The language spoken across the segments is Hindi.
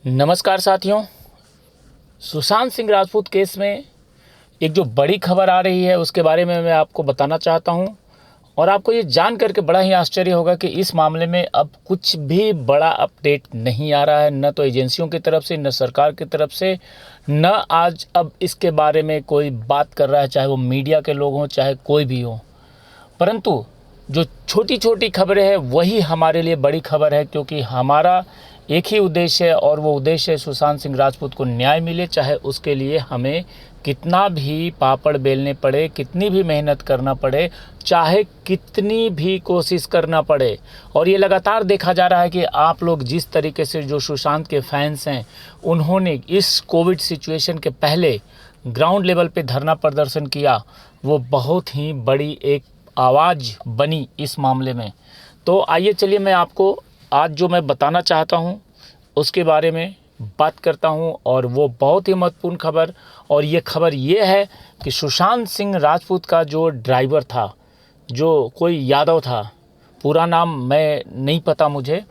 नमस्कार साथियों। सुशांत सिंह राजपूत केस में एक जो बड़ी खबर आ रही है उसके बारे में मैं आपको बताना चाहता हूं और आपको ये जान करके बड़ा ही आश्चर्य होगा कि इस मामले में अब कुछ भी बड़ा अपडेट नहीं आ रहा है, न तो एजेंसियों की तरफ से, न सरकार की तरफ से, न आज अब इसके बारे में कोई बात कर रहा है, चाहे वो मीडिया के लोग हों, चाहे कोई भी हो। परंतु जो छोटी छोटी खबरें हैं वही हमारे लिए बड़ी खबर है, क्योंकि हमारा एक ही उद्देश्य है और वो उद्देश्य है सुशांत सिंह राजपूत को न्याय मिले, चाहे उसके लिए हमें कितना भी पापड़ बेलने पड़े, कितनी भी मेहनत करना पड़े, चाहे कितनी भी कोशिश करना पड़े। और ये लगातार देखा जा रहा है कि आप लोग जिस तरीके से, जो सुशांत के फैंस हैं, उन्होंने इस कोविड सिचुएशन के पहले ग्राउंड लेवल पे धरना प्रदर्शन किया, वो बहुत ही बड़ी एक आवाज़ बनी इस मामले में। तो आइए चलिए मैं आपको आज जो मैं बताना चाहता हूँ उसके बारे में बात करता हूँ, और वो बहुत ही महत्वपूर्ण खबर। और ये खबर ये है कि सुशांत सिंह राजपूत का जो ड्राइवर था, जो कोई यादव था, पूरा नाम मैं नहीं पता मुझे,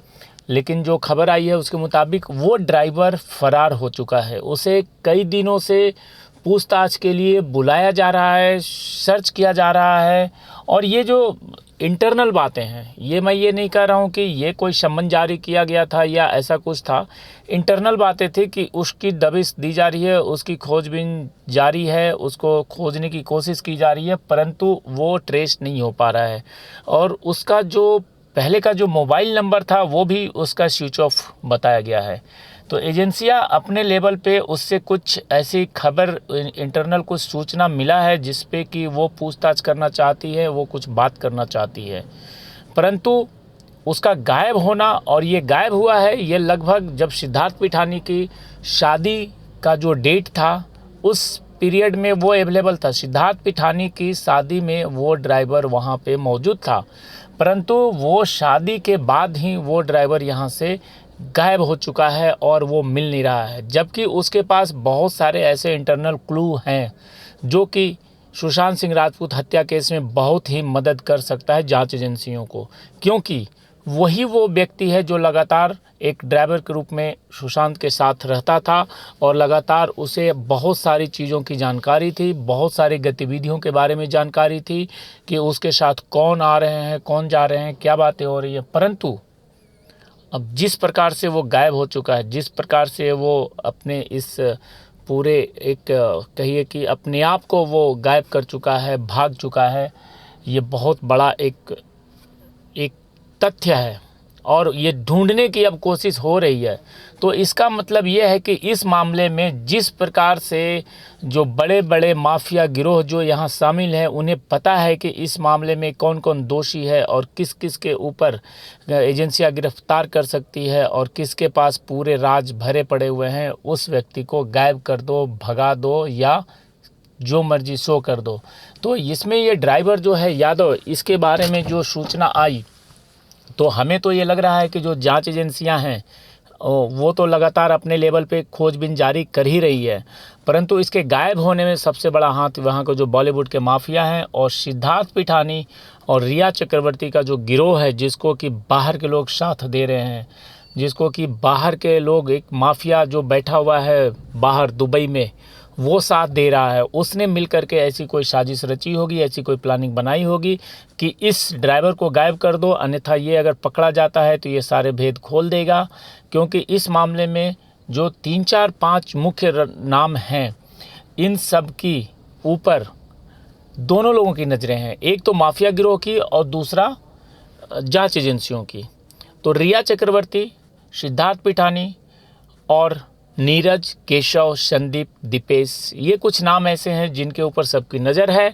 लेकिन जो खबर आई है उसके मुताबिक वो ड्राइवर फरार हो चुका है। उसे कई दिनों से पूछताछ के लिए बुलाया जा रहा है, सर्च किया जा रहा है। और ये जो इंटरनल बातें हैं, ये मैं ये नहीं कह रहा हूँ कि ये कोई सम्मन जारी किया गया था या ऐसा कुछ था। इंटरनल बातें थी कि उसकी दबिश दी जा रही है, उसकी खोजबीन जारी है, उसको खोजने की कोशिश की जा रही है, परंतु वो ट्रेस नहीं हो पा रहा है। और उसका जो पहले का जो मोबाइल नंबर था वो भी उसका स्विच ऑफ बताया गया है। तो एजेंसियां अपने लेवल पे उससे कुछ ऐसी खबर, इंटरनल कुछ सूचना मिला है जिस पे कि वो पूछताछ करना चाहती है, वो कुछ बात करना चाहती है। परंतु उसका गायब होना, और ये गायब हुआ है ये लगभग जब सिद्धार्थ पिठानी की शादी का जो डेट था उस पीरियड में वो अवेलेबल था। सिद्धार्थ पिठानी की शादी में वो ड्राइवर वहाँ पे मौजूद था, परंतु वो शादी के बाद ही वो ड्राइवर यहाँ से गायब हो चुका है और वो मिल नहीं रहा है। जबकि उसके पास बहुत सारे ऐसे इंटरनल क्लू हैं जो कि सुशांत सिंह राजपूत हत्या केस में बहुत ही मदद कर सकता है जांच एजेंसियों को, क्योंकि वही वो व्यक्ति है जो लगातार एक ड्राइवर के रूप में सुशांत के साथ रहता था और लगातार उसे बहुत सारी चीज़ों की जानकारी थी, बहुत सारी गतिविधियों के बारे में जानकारी थी कि उसके साथ कौन आ रहे हैं, कौन जा रहे हैं, क्या बातें हो रही है। परंतु अब जिस प्रकार से वो गायब हो चुका है, जिस प्रकार से वो अपने इस पूरे एक कहिए कि अपने आप को वो गायब कर चुका है, भाग चुका है, ये बहुत बड़ा एक तथ्य है और ये ढूंढने की अब कोशिश हो रही है। तो इसका मतलब ये है कि इस मामले में जिस प्रकार से जो बड़े बड़े माफिया गिरोह जो यहाँ शामिल हैं, उन्हें पता है कि इस मामले में कौन कौन दोषी है और किस किस के ऊपर एजेंसियाँ गिरफ्तार कर सकती है और किसके पास पूरे राज भरे पड़े हुए हैं। उस व्यक्ति को गायब कर दो, भगा दो या जो मर्जी सो कर दो। तो इसमें ये ड्राइवर जो है यादव, इसके बारे में जो सूचना आई तो हमें तो ये लग रहा है कि जो जांच एजेंसियां हैं वो तो लगातार अपने लेवल पे खोजबीन जारी कर ही रही है, परंतु इसके गायब होने में सबसे बड़ा हाथ वहाँ को जो बॉलीवुड के माफिया हैं और सिद्धार्थ पिठानी और रिया चक्रवर्ती का जो गिरोह है, जिसको कि बाहर के लोग साथ दे रहे हैं, जिसको कि बाहर के लोग, एक माफिया जो बैठा हुआ है बाहर दुबई में, वो साथ दे रहा है। उसने मिल कर के ऐसी कोई साजिश रची होगी, ऐसी कोई प्लानिंग बनाई होगी कि इस ड्राइवर को गायब कर दो, अन्यथा ये अगर पकड़ा जाता है तो ये सारे भेद खोल देगा। क्योंकि इस मामले में जो 3 4 5 मुख्य नाम हैं, इन सब की ऊपर दोनों लोगों की नज़रें हैं, एक तो माफिया गिरोह की और दूसरा जांच एजेंसियों की। तो रिया चक्रवर्ती, सिद्धार्थ पिठानी और नीरज, केशव, संदीप, दीपेश, ये कुछ नाम ऐसे हैं जिनके ऊपर सबकी नज़र है।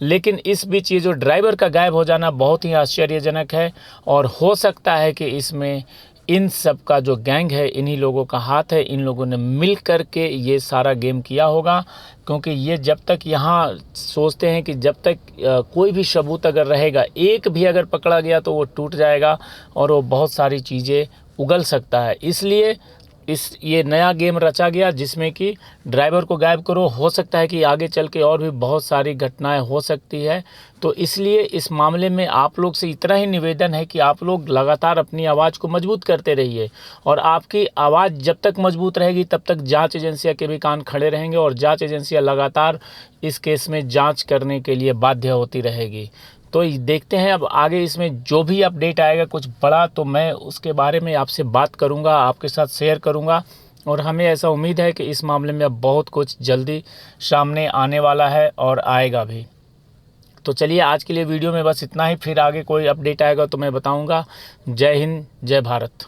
लेकिन इस बीच ये जो ड्राइवर का गायब हो जाना बहुत ही आश्चर्यजनक है और हो सकता है कि इसमें इन सब का जो गैंग है, इन्हीं लोगों का हाथ है। इन लोगों ने मिल कर के ये सारा गेम किया होगा, क्योंकि ये जब तक यहाँ सोचते हैं कि जब तक कोई भी सबूत अगर रहेगा, एक भी अगर पकड़ा गया तो वो टूट जाएगा और वो बहुत सारी चीज़ें उगल सकता है। इसलिए ये नया गेम रचा गया जिसमें कि ड्राइवर को गायब करो। हो सकता है कि आगे चल के और भी बहुत सारी घटनाएं हो सकती है। तो इसलिए इस मामले में आप लोग से इतना ही निवेदन है कि आप लोग लगातार अपनी आवाज़ को मजबूत करते रहिए, और आपकी आवाज़ जब तक मजबूत रहेगी तब तक जांच एजेंसियां के भी कान खड़े रहेंगे, और जांच एजेंसियां लगातार इस केस में जांच करने के लिए बाध्य होती रहेगी। तो देखते हैं अब आगे इसमें जो भी अपडेट आएगा कुछ बड़ा, तो मैं उसके बारे में आपसे बात करूंगा, आपके साथ शेयर करूंगा। और हमें ऐसा उम्मीद है कि इस मामले में अब बहुत कुछ जल्दी सामने आने वाला है और आएगा भी। तो चलिए आज के लिए वीडियो में बस इतना ही, फिर आगे कोई अपडेट आएगा तो मैं बताऊंगा। जय हिंद, जय भारत।